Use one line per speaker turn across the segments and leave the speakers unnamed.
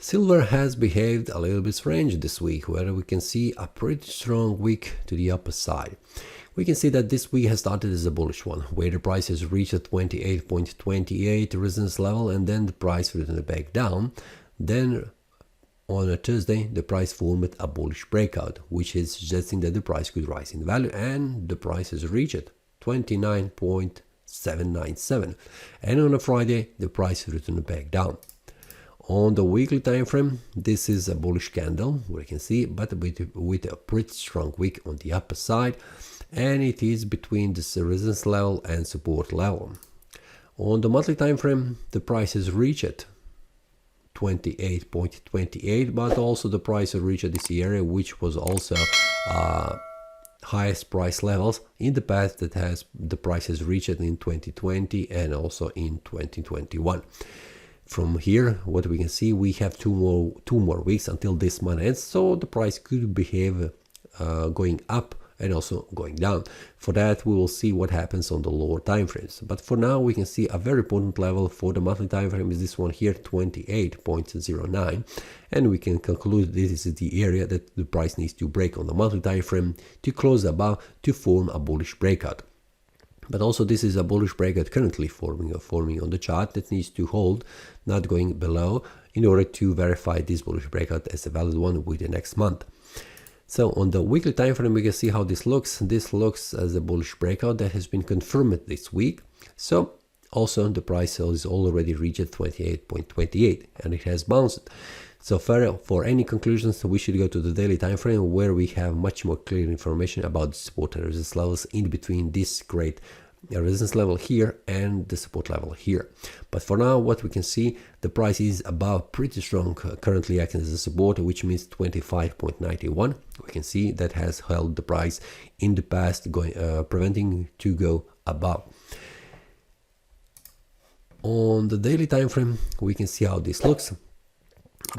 Silver has behaved a little bit strange this week, where we can see a pretty strong wick to the upper side. We can see that this week has started as a bullish one, where the price has reached a 28.28 resistance level, and then the price returned back down. Then on a Thursday, the price formed a bullish breakout, which is suggesting that the price could rise in value, and the price has reached 29.797. And on a Friday, the price returned back down. On the weekly time frame, this is a bullish candle, we can see, but with a pretty strong wick on the upper side, and it is between this resistance level and support level. On the monthly time frame, the price has reached 28.28, but also the price has reached this area, which was also highest price levels in the past that the price has reached in 2020 and also in 2021. From here, what we can see, we have two more weeks until this month ends, so the price could behave going up and also going down. For that, we will see what happens on the lower time frames. But for now, we can see a very important level for the monthly time frame is this one here, 28.09, and we can conclude this is the area that the price needs to break on the monthly time frame to close above to form a bullish breakout. But also this is a bullish breakout currently forming on the chart that needs to hold, not going below, in order to verify this bullish breakout as a valid one with the next month. So on the weekly time frame, we can see how this looks. This looks as a bullish breakout that has been confirmed this week. So also the price is already reached 28.28 and it has bounced. So for any conclusions, we should go to the daily time frame, where we have much more clear information about the support and resistance levels in between this great resistance level here and the support level here. But for now, what we can see, the price is above pretty strong, currently acting as a support, which means 25.91. We can see that has held the price in the past, preventing to go above. On the daily time frame, we can see how this looks.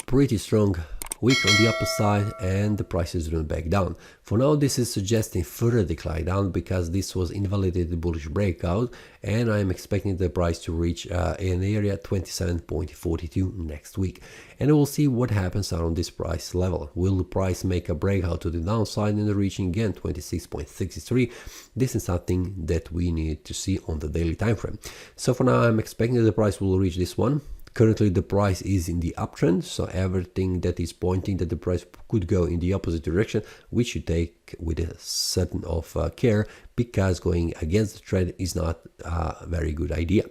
Pretty strong wick on the upper side, and the price is run back down. For now, this is suggesting further decline down because this was invalidated bullish breakout, and I'm expecting the price to reach an area 27.42 next week. And we'll see what happens around this price level. Will the price make a breakout to the downside and reaching again 26.63? This is something that we need to see on the daily time frame. So for now, I'm expecting that the price will reach this one. Currently, the price is in the uptrend, so everything that is pointing that the price could go in the opposite direction, we should take with a certain of care, because going against the trend is not a very good idea.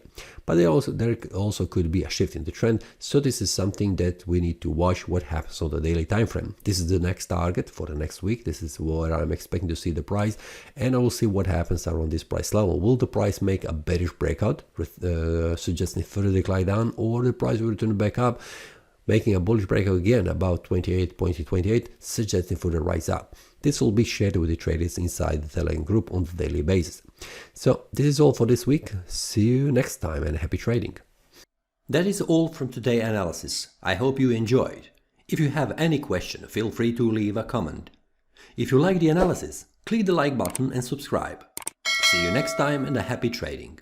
But there also could be a shift in the trend, so this is something that we need to watch what happens on the daily time frame. This is the next target for the next week. This is where I'm expecting to see the price, and I will see what happens around this price level. Will the price make a bearish breakout, suggesting further decline down, or the price will return back up, making a bullish breakout again about 28.28, suggesting for the rise up. This will be shared with the traders inside the Telegram group on the daily basis. So this is all for this week. See you next time and happy trading.
That is all from today's analysis. I hope you enjoyed. If you have any question, feel free to leave a comment. If you like the analysis, click the like button and subscribe. See you next time and a happy trading.